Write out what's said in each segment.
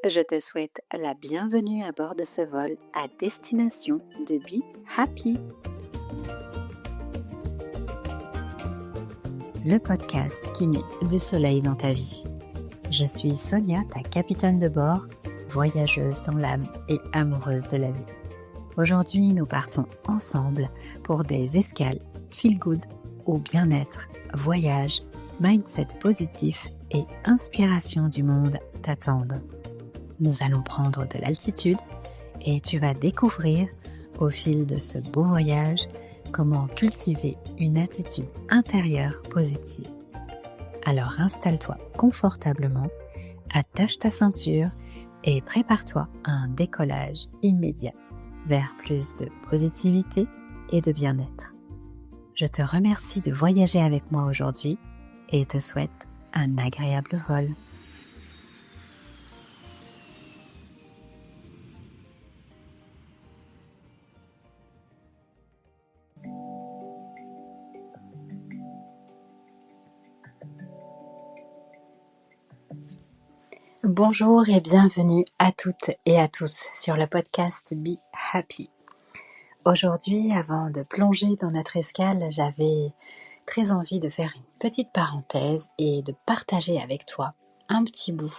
Je te souhaite la bienvenue à bord de ce vol à destination de Be Happy. Le podcast qui met du soleil dans ta vie. Je suis Sonia, ta capitaine de bord, voyageuse dans l'âme et amoureuse de la vie. Aujourd'hui, nous partons ensemble pour des escales feel good au bien-être, voyage, mindset positif et inspiration du monde t'attendent. Nous allons prendre de l'altitude et tu vas découvrir au fil de ce beau voyage comment cultiver une attitude intérieure positive. Alors installe-toi confortablement, attache ta ceinture et prépare-toi à un décollage immédiat vers plus de positivité et de bien-être. Je te remercie de voyager avec moi aujourd'hui et te souhaite un agréable vol. Bonjour et bienvenue à toutes et à tous sur le podcast Be Happy. Aujourd'hui, avant de plonger dans notre escale, j'avais très envie de faire une petite parenthèse et de partager avec toi un petit bout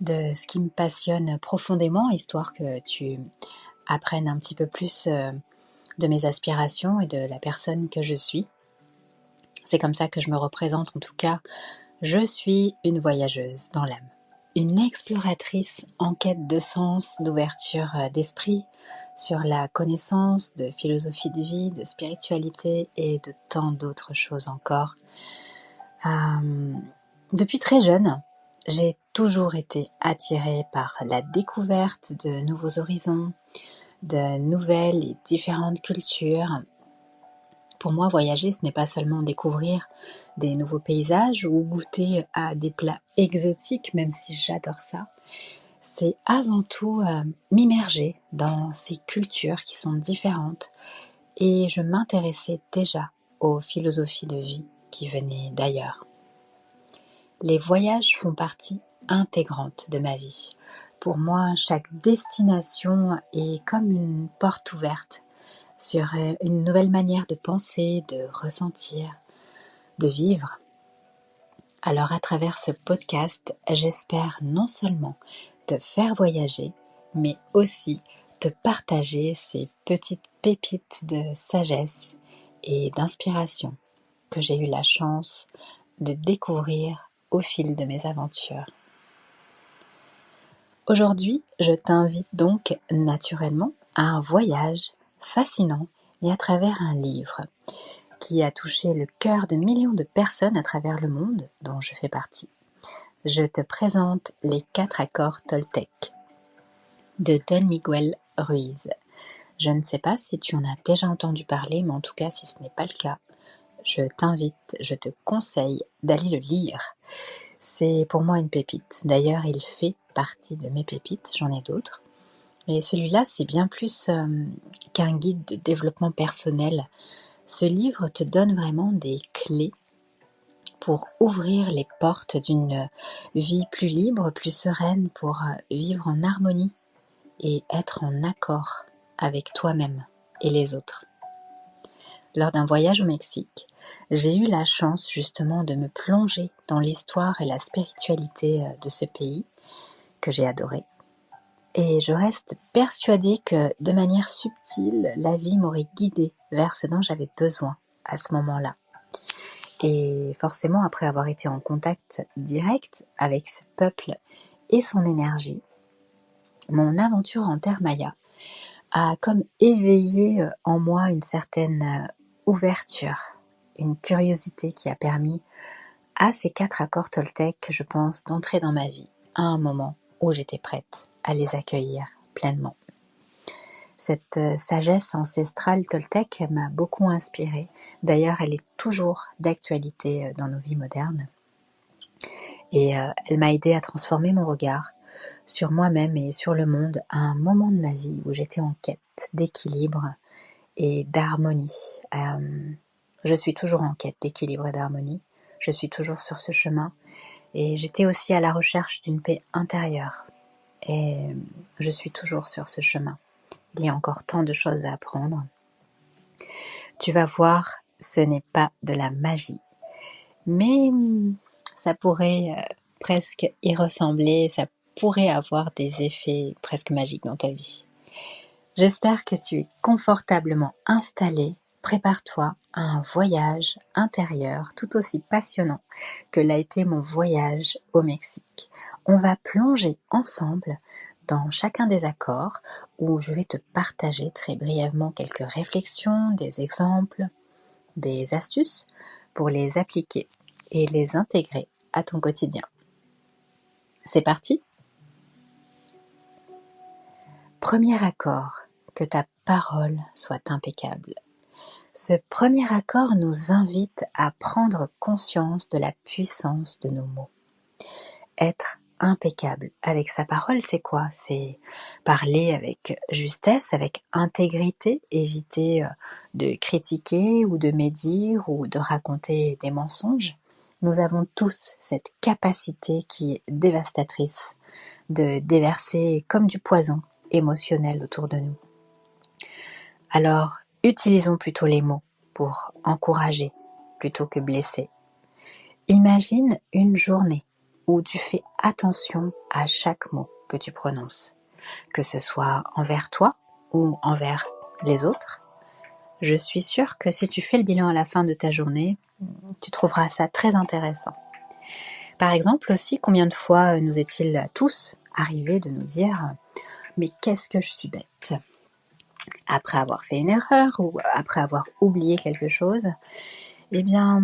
de ce qui me passionne profondément, histoire que tu apprennes un petit peu plus de mes aspirations et de la personne que je suis. C'est comme ça que je me représente en tout cas. Je suis une voyageuse dans l'âme. Une exploratrice en quête de sens, d'ouverture d'esprit, sur la connaissance, de philosophie de vie, de spiritualité et de tant d'autres choses encore. Depuis très jeune, j'ai toujours été attirée par la découverte de nouveaux horizons, de nouvelles et différentes cultures. Pour moi, voyager, ce n'est pas seulement découvrir des nouveaux paysages ou goûter à des plats exotiques, même si j'adore ça. C'est avant tout m'immerger dans ces cultures qui sont différentes. Et je m'intéressais déjà aux philosophies de vie qui venaient d'ailleurs. Les voyages font partie intégrante de ma vie. Pour moi, chaque destination est comme une porte ouverte sur une nouvelle manière de penser, de ressentir, de vivre. Alors à travers ce podcast, j'espère non seulement te faire voyager, mais aussi te partager ces petites pépites de sagesse et d'inspiration que j'ai eu la chance de découvrir au fil de mes aventures. Aujourd'hui, je t'invite donc naturellement à un voyage fascinant, mais à travers un livre qui a touché le cœur de millions de personnes à travers le monde, dont je fais partie. Je te présente les 4 accords Toltec de Don Miguel Ruiz. Je ne sais pas si tu en as déjà entendu parler, mais en tout cas, si ce n'est pas le cas, je t'invite, je te conseille d'aller le lire. C'est pour moi une pépite. D'ailleurs, il fait partie de mes pépites, j'en ai d'autres. Mais celui-là, c'est bien plus qu'un guide de développement personnel. Ce livre te donne vraiment des clés pour ouvrir les portes d'une vie plus libre, plus sereine, pour vivre en harmonie et être en accord avec toi-même et les autres. Lors d'un voyage au Mexique, j'ai eu la chance justement de me plonger dans l'histoire et la spiritualité de ce pays que j'ai adoré. Et je reste persuadée que de manière subtile, la vie m'aurait guidée vers ce dont j'avais besoin à ce moment-là. Et forcément, après avoir été en contact direct avec ce peuple et son énergie, mon aventure en terre maya a comme éveillé en moi une certaine ouverture, une curiosité qui a permis à ces 4 accords Toltec, je pense, d'entrer dans ma vie à un moment où j'étais prête à les accueillir pleinement. Cette sagesse ancestrale Toltec m'a beaucoup inspirée. D'ailleurs, elle est toujours d'actualité dans nos vies modernes. Et elle m'a aidée à transformer mon regard sur moi-même et sur le monde à un moment de ma vie où j'étais en quête d'équilibre et d'harmonie. Je suis toujours en quête d'équilibre et d'harmonie. Je suis toujours sur ce chemin. Et j'étais aussi à la recherche d'une paix intérieure. et je suis toujours sur ce chemin. Il y a encore tant de choses à apprendre. Tu vas voir, ce n'est pas de la magie, mais ça pourrait presque y ressembler, ça pourrait avoir des effets presque magiques dans ta vie. J'espère que tu es confortablement installé. Prépare-toi à un voyage intérieur tout aussi passionnant que l'a été mon voyage au Mexique. On va plonger ensemble dans chacun des accords où je vais te partager très brièvement quelques réflexions, des exemples, des astuces pour les appliquer et les intégrer à ton quotidien. C'est parti ? Premier accord, que ta parole soit impeccable. Ce premier accord nous invite à prendre conscience de la puissance de nos mots. Être impeccable avec sa parole, c'est quoi ? C'est parler avec justesse, avec intégrité, éviter de critiquer ou de médire ou de raconter des mensonges. Nous avons tous cette capacité qui est dévastatrice de déverser comme du poison émotionnel autour de nous. Alors, utilisons plutôt les mots pour encourager plutôt que blesser. Imagine une journée où tu fais attention à chaque mot que tu prononces, que ce soit envers toi ou envers les autres. Je suis sûre que si tu fais le bilan à la fin de ta journée, tu trouveras ça très intéressant. Par exemple aussi, combien de fois nous est-il tous arrivé de nous dire « mais qu'est-ce que je suis bête ?» Après avoir fait une erreur ou après avoir oublié quelque chose, eh bien,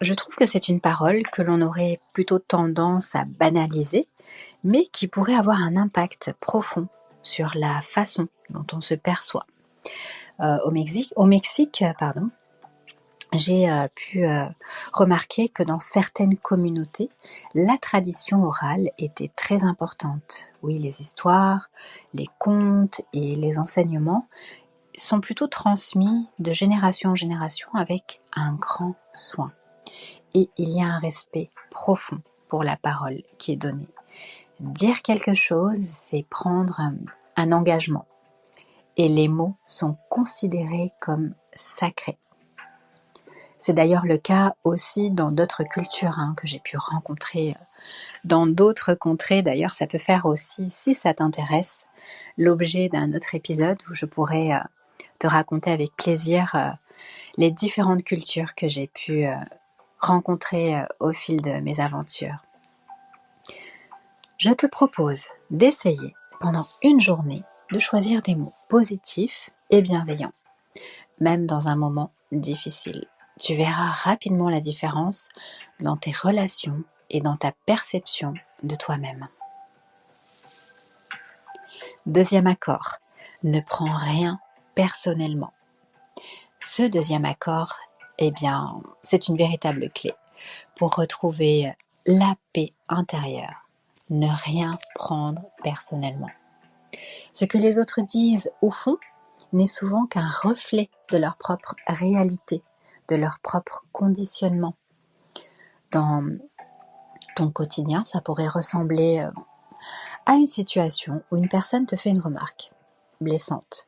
je trouve que c'est une parole que l'on aurait plutôt tendance à banaliser, mais qui pourrait avoir un impact profond sur la façon dont on se perçoit. Au Mexique, j'ai pu remarquer que dans certaines communautés, la tradition orale était très importante. Oui, les histoires, les contes et les enseignements sont plutôt transmis de génération en génération avec un grand soin. Et il y a un respect profond pour la parole qui est donnée. Dire quelque chose, c'est prendre un engagement. Et les mots sont considérés comme sacrés. C'est d'ailleurs le cas aussi dans d'autres cultures que j'ai pu rencontrer dans d'autres contrées. D'ailleurs, ça peut faire aussi, si ça t'intéresse, l'objet d'un autre épisode où je pourrais te raconter avec plaisir les différentes cultures que j'ai pu rencontrer au fil de mes aventures. Je te propose d'essayer pendant une journée de choisir des mots positifs et bienveillants, même dans un moment difficile. Tu verras rapidement la différence dans tes relations et dans ta perception de toi-même. Deuxième accord, ne prends rien personnellement. Ce deuxième accord, eh bien, c'est une véritable clé pour retrouver la paix intérieure. Ne rien prendre personnellement. Ce que les autres disent ou font n'est souvent qu'un reflet de leur propre réalité, de leur propre conditionnement. Dans ton quotidien, ça pourrait ressembler à une situation où une personne te fait une remarque blessante.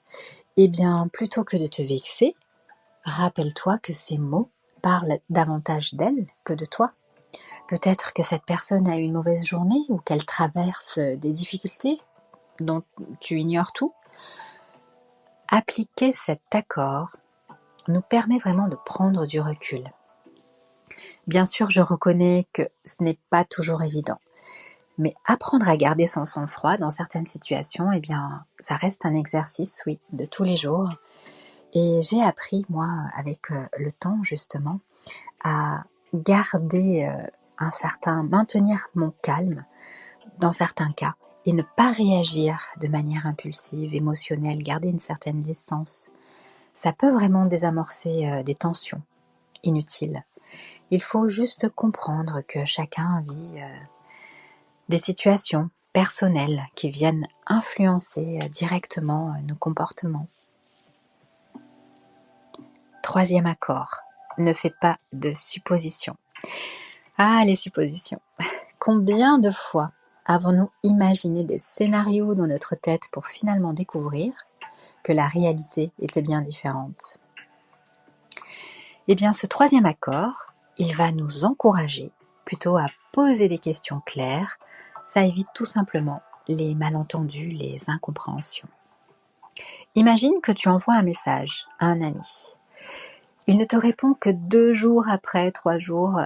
Eh bien, plutôt que de te vexer, rappelle-toi que ces mots parlent davantage d'elle que de toi. Peut-être que cette personne a eu une mauvaise journée ou qu'elle traverse des difficultés dont tu ignores tout. Appliquer cet accord nous permet vraiment de prendre du recul. Bien sûr, je reconnais que ce n'est pas toujours évident, mais apprendre à garder son sang-froid dans certaines situations, eh bien, ça reste un exercice, oui, de tous les jours. Et j'ai appris, moi, avec le temps, justement, à garder maintenir mon calme dans certains cas et ne pas réagir de manière impulsive, émotionnelle, garder une certaine distance. Ça peut vraiment désamorcer des tensions inutiles. Il faut juste comprendre que chacun vit des situations personnelles qui viennent influencer directement nos comportements. Troisième accord, ne fais pas de suppositions. Ah, les suppositions. Combien de fois Avons-nous imaginé des scénarios dans notre tête pour finalement découvrir que la réalité était bien différente? Eh bien, ce troisième accord, il va nous encourager plutôt à poser des questions claires. Ça évite tout simplement les malentendus, les incompréhensions. Imagine que tu envoies un message à un ami. Il ne te répond que 2 jours après, 3 jours,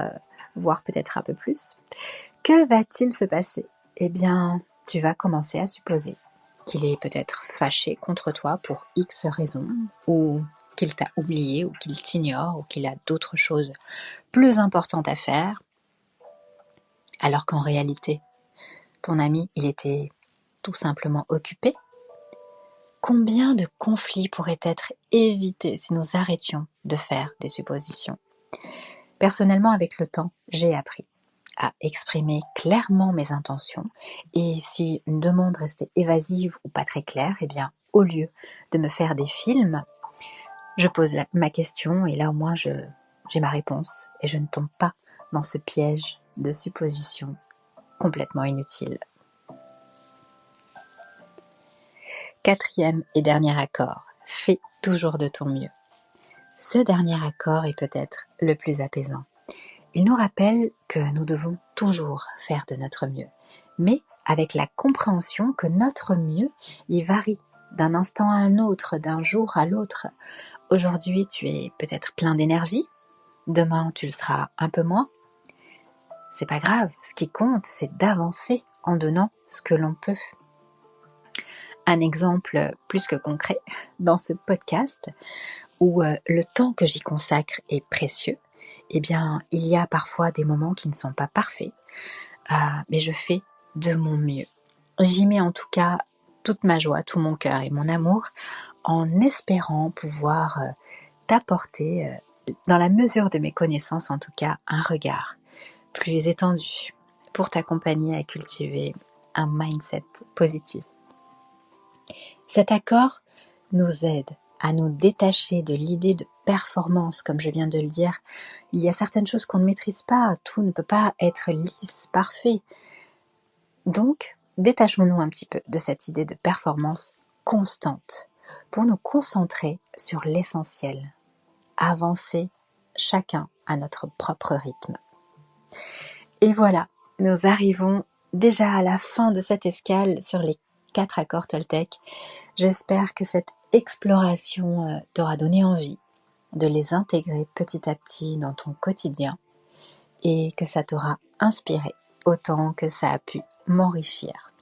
voire peut-être un peu plus. Que va-t-il se passer? Eh bien, tu vas commencer à supposer qu'il est peut-être fâché contre toi pour X raisons, ou qu'il t'a oublié, ou qu'il t'ignore, ou qu'il a d'autres choses plus importantes à faire, alors qu'en réalité, ton ami, il était tout simplement occupé. Combien de conflits pourraient être évités si nous arrêtions de faire des suppositions? Personnellement, avec le temps, j'ai appris à exprimer clairement mes intentions, et si une demande restait évasive ou pas très claire, eh bien, au lieu de me faire des films, je pose ma question et là au moins j'ai ma réponse et je ne tombe pas dans ce piège de suppositions complètement inutile. Quatrième et dernier accord, fais toujours de ton mieux. Ce dernier accord est peut-être le plus apaisant. Il nous rappelle que nous devons toujours faire de notre mieux, mais avec la compréhension que notre mieux, il varie d'un instant à un autre, d'un jour à l'autre. Aujourd'hui, tu es peut-être plein d'énergie, demain tu le seras un peu moins. C'est pas grave, ce qui compte, c'est d'avancer en donnant ce que l'on peut. Un exemple plus que concret dans ce podcast, où le temps que j'y consacre est précieux, eh bien, il y a parfois des moments qui ne sont pas parfaits, mais je fais de mon mieux. J'y mets en tout cas toute ma joie, tout mon cœur et mon amour, en espérant pouvoir t'apporter, dans la mesure de mes connaissances en tout cas, un regard plus étendu pour t'accompagner à cultiver un mindset positif. Cet accord nous aide à nous détacher de l'idée de performance, comme je viens de le dire. Il y a certaines choses qu'on ne maîtrise pas, tout ne peut pas être lisse, parfait. Donc, détachons-nous un petit peu de cette idée de performance constante pour nous concentrer sur l'essentiel, avancer chacun à notre propre rythme. Et voilà, nous arrivons déjà à la fin de cette escale sur les 4 accords Toltec. J'espère que cette exploration t'aura donné envie de les intégrer petit à petit dans ton quotidien et que ça t'aura inspiré autant que ça a pu m'enrichir.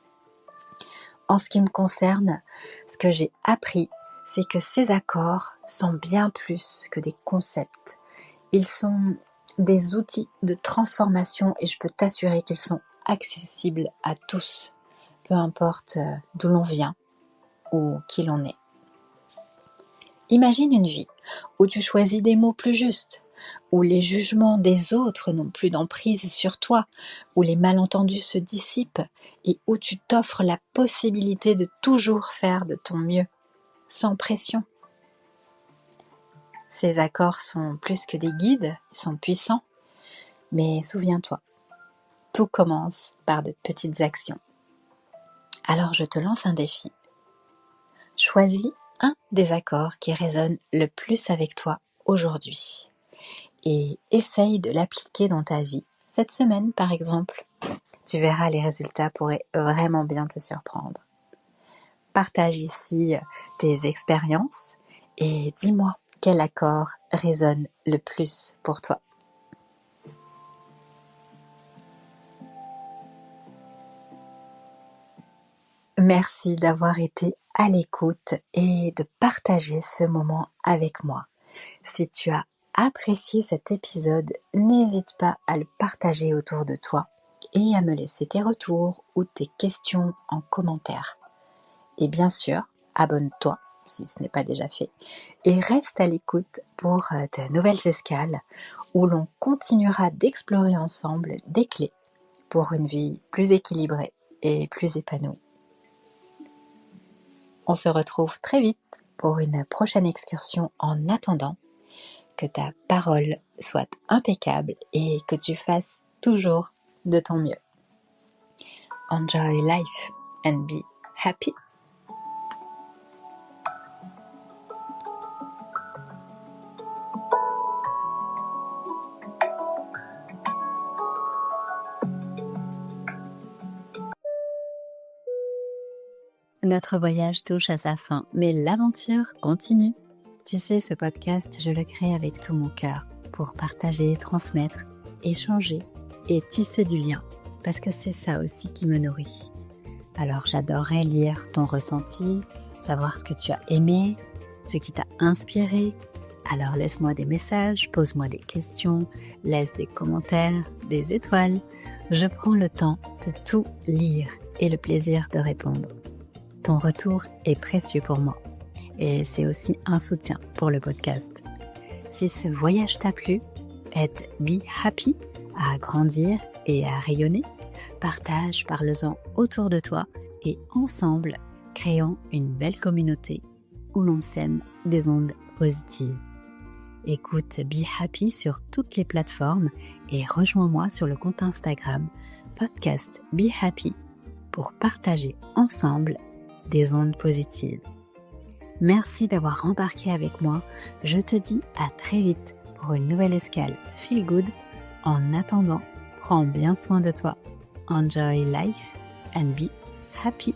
En ce qui me concerne, ce que j'ai appris, c'est que ces accords sont bien plus que des concepts. Ils sont des outils de transformation et je peux t'assurer qu'ils sont accessibles à tous, peu importe d'où l'on vient ou qui l'on est. Imagine une vie où tu choisis des mots plus justes, où les jugements des autres n'ont plus d'emprise sur toi, où les malentendus se dissipent et où tu t'offres la possibilité de toujours faire de ton mieux, sans pression. Ces accords sont plus que des guides, ils sont puissants, mais souviens-toi, tout commence par de petites actions. Alors je te lance un défi. Choisis un des accords qui résonne le plus avec toi aujourd'hui et essaye de l'appliquer dans ta vie. Cette semaine, par exemple, tu verras, les résultats pourraient vraiment bien te surprendre. Partage ici tes expériences et dis-moi quel accord résonne le plus pour toi. Merci d'avoir été à l'écoute et de partager ce moment avec moi. Si tu as apprécié cet épisode, n'hésite pas à le partager autour de toi et à me laisser tes retours ou tes questions en commentaire. Et bien sûr, abonne-toi si ce n'est pas déjà fait et reste à l'écoute pour de nouvelles escales où l'on continuera d'explorer ensemble des clés pour une vie plus équilibrée et plus épanouie. On se retrouve très vite pour une prochaine excursion. En attendant, que ta parole soit impeccable et que tu fasses toujours de ton mieux. Enjoy life and be happy. Notre voyage touche à sa fin, mais l'aventure continue. Tu sais, ce podcast, je le crée avec tout mon cœur pour partager, transmettre, échanger et tisser du lien, parce que c'est ça aussi qui me nourrit. Alors j'adorerais lire ton ressenti, savoir ce que tu as aimé, ce qui t'a inspiré. Alors laisse-moi des messages, pose-moi des questions, laisse des commentaires, des étoiles. Je prends le temps de tout lire et le plaisir de répondre. Ton retour est précieux pour moi et c'est aussi un soutien pour le podcast. Si ce voyage t'a plu, aide Be Happy à grandir et à rayonner. Partage, parle-en autour de toi et ensemble, créons une belle communauté où l'on sème des ondes positives. Écoute Be Happy sur toutes les plateformes et rejoins-moi sur le compte Instagram podcast Be Happy pour partager ensemble des ondes positives. Merci d'avoir embarqué avec moi. Je te dis à très vite pour une nouvelle escale Feel Good. En attendant, prends bien soin de toi. Enjoy life and be happy.